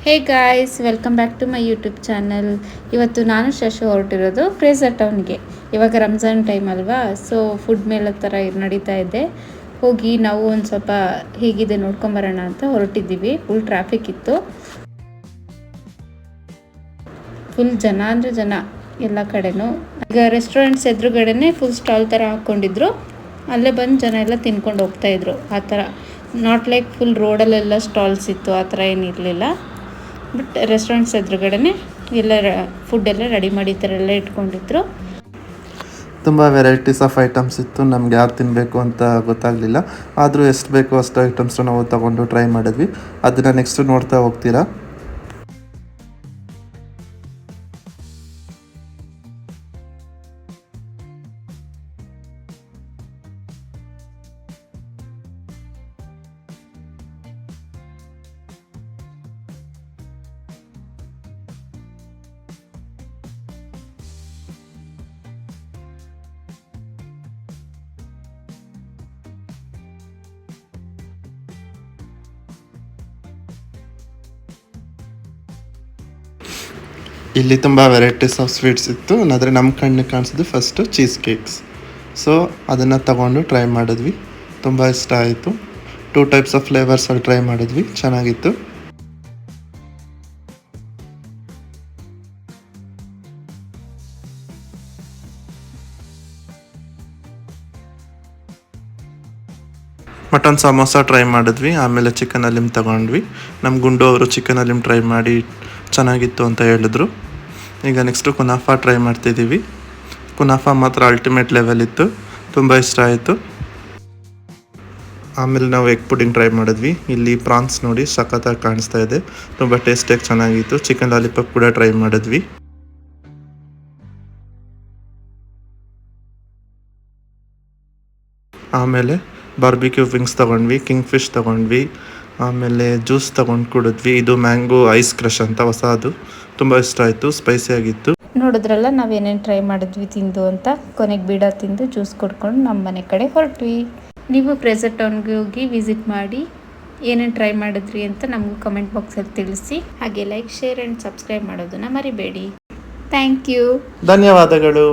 Hey guys, welcome back to my YouTube channel. ಇವತ್ತು ನಾನು ಶಶು ಹೊರಟಿರೋದು ಫ್ರೇಸರ್ ಟೌನ್ಗೆ. ಇವಾಗ ರಂಜಾನ್ ಟೈಮ್ ಅಲ್ವಾ, ಸೊ ಫುಡ್ ಮೇಲೆ ಥರ ನಡೀತಾ ಇದೆ. ಹೋಗಿ ನಾವು ಒಂದು ಸ್ವಲ್ಪ ಹೇಗಿದೆ ನೋಡ್ಕೊಂಬರೋಣ ಅಂತ ಹೊರಟಿದ್ದೀವಿ. ಫುಲ್ ಟ್ರಾಫಿಕ್ ಇತ್ತು, ಫುಲ್ ಜನ ಅಂದರೆ ಜನ ಎಲ್ಲ ಕಡೆನೂ. ಈಗ ರೆಸ್ಟೋರೆಂಟ್ಸ್ ಎದುರುಗಡೆನೇ ಫುಲ್ ಸ್ಟಾಲ್ ಥರ ಹಾಕ್ಕೊಂಡಿದ್ರು, ಅಲ್ಲೇ ಬಂದು ಜನ ಎಲ್ಲ ತಿನ್ಕೊಂಡು ಹೋಗ್ತಾಯಿದ್ರು. ಆ ಥರ ನಾಟ್ ಲೈಕ್ ಫುಲ್ ರೋಡಲ್ಲೆಲ್ಲ ಸ್ಟಾಲ್ಸ್ ಇತ್ತು, ಆ ಥರ ಏನಿರಲಿಲ್ಲ. ಬಟ್ ರೆಸ್ಟೋರೆಂಟ್ಸ್ ಎದುರುಗಡೆ ಎಲ್ಲ ಫುಡ್ಡೆಲ್ಲ ರೆಡಿ ಮಾಡಿ ಈ ಥರ ಎಲ್ಲ ಇಟ್ಕೊಂಡಿದ್ರು. ತುಂಬ ವೆರೈಟೀಸ್ ಆಫ್ ಐಟಮ್ಸ್ ಇತ್ತು. ನಮ್ಗೆ ಯಾರು ತಿನ್ನಬೇಕು ಅಂತ ಗೊತ್ತಾಗಲಿಲ್ಲ. ಆದರೂ ಎಷ್ಟು ಬೇಕೋ ಅಷ್ಟು ಐಟಮ್ಸ್ನ ನಾವು ತೊಗೊಂಡು ಟ್ರೈ ಮಾಡಿದ್ವಿ. ಅದನ್ನು ನೆಕ್ಸ್ಟು ನೋಡ್ತಾ ಹೋಗ್ತೀರಾ. ಇಲ್ಲಿ ತುಂಬ ವೆರೈಟೀಸ್ ಆಫ್ ಸ್ವೀಟ್ಸ್ ಇತ್ತು. ಆದರೆ ನಮ್ಮ ಕಣ್ಣಿಗೆ ಕಾಣಿಸಿದ್ದು ಫಸ್ಟು ಚೀಸ್ ಕೇಕ್ಸ್. ಸೊ ಅದನ್ನು ತಗೊಂಡು ಟ್ರೈ ಮಾಡಿದ್ವಿ. ತುಂಬ ಇಷ್ಟ ಆಯಿತು. 2 ಟೈಪ್ಸ್ ಆಫ್ ಫ್ಲೇವರ್ಸಲ್ಲಿ ಟ್ರೈ ಮಾಡಿದ್ವಿ, ಚೆನ್ನಾಗಿತ್ತು. ಮಟನ್ ಸಮೋಸ ಟ್ರೈ ಮಾಡಿದ್ವಿ. ಆಮೇಲೆ ಚಿಕನ್ ಅಲಿಮ್ ತಗೊಂಡ್ವಿ. ನಮ್ಮ ಗುಂಡು ಅವರು ಚಿಕನ್ ಅಲಿಮ್ ಟ್ರೈ ಮಾಡಿ ಚೆನ್ನಾಗಿತ್ತು ಅಂತ ಹೇಳಿದ್ರು. ಈಗ ನೆಕ್ಸ್ಟು ಕುನಾಫಾ ಟ್ರೈ ಮಾಡ್ತಿದ್ದೀವಿ. ಕುನಾಫಾ ಮಾತ್ರ ಅಲ್ಟಿಮೇಟ್ ಲೆವೆಲ್ ಇತ್ತು, ತುಂಬ ಇಷ್ಟ ಆಯಿತು. ಆಮೇಲೆ ನಾವು ಎಗ್ ಪುಡಿಂಗ್ ಟ್ರೈ ಮಾಡಿದ್ವಿ. ಇಲ್ಲಿ ಪ್ರಾನ್ಸ್ ನೋಡಿ ಸಖತ್ತಾಗಿ ಕಾಣಿಸ್ತಾ ಇದೆ, ತುಂಬ ಟೇಸ್ಟಿಯಾಗಿ ಚೆನ್ನಾಗಿತ್ತು. ಚಿಕನ್ ಲಾಲಿಪಾಪ್ ಕೂಡ ಟ್ರೈ ಮಾಡಿದ್ವಿ. ಆಮೇಲೆ ಬಾರ್ಬಿಕ್ಯೂ ವಿಂಗ್ಸ್ ತೊಗೊಂಡ್ವಿ, ಕಿಂಗ್ ಫಿಶ್ ತೊಗೊಂಡ್ವಿ. ಆಮೇಲೆ ಜ್ಯೂಸ್ ತೊಗೊಂಡು ಕುಡಿದ್ವಿ. ಇದು ಮ್ಯಾಂಗೋ ಐಸ್ ಕ್ರಷ್ ಅಂತ ಹೊಸದು, ತುಂಬ ಇಷ್ಟ ಆಯಿತು, ಸ್ಪೈಸಿಯಾಗಿತ್ತು. ನೋಡಿದ್ರಲ್ಲ ನಾವೇನೇನು ಟ್ರೈ ಮಾಡಿದ್ವಿ ತಿಂದು ಅಂತ. ಕೊನೆಗೆ ಬೀಡ ತಿಂದು ಜ್ಯೂಸ್ ಕೊಡ್ಕೊಂಡು ನಮ್ಮ ಮನೆ ಕಡೆ ಹೊರಟ್ವಿ. ನೀವು ಫ್ರೇಸರ್ ಟೌನ್ಗೆ ಹೋಗಿ ವಿಸಿಟ್ ಮಾಡಿ ಏನೇನು ಟ್ರೈ ಮಾಡಿದ್ರಿ ಅಂತ ನಮಗೂ ಕಮೆಂಟ್ ಬಾಕ್ಸಲ್ಲಿ ತಿಳಿಸಿ. ಹಾಗೆ ಲೈಕ್, ಶೇರ್ ಆ್ಯಂಡ್ ಸಬ್ಸ್ಕ್ರೈಬ್ ಮಾಡೋದನ್ನು ಮರಿಬೇಡಿ. ಥ್ಯಾಂಕ್ ಯು, ಧನ್ಯವಾದಗಳು.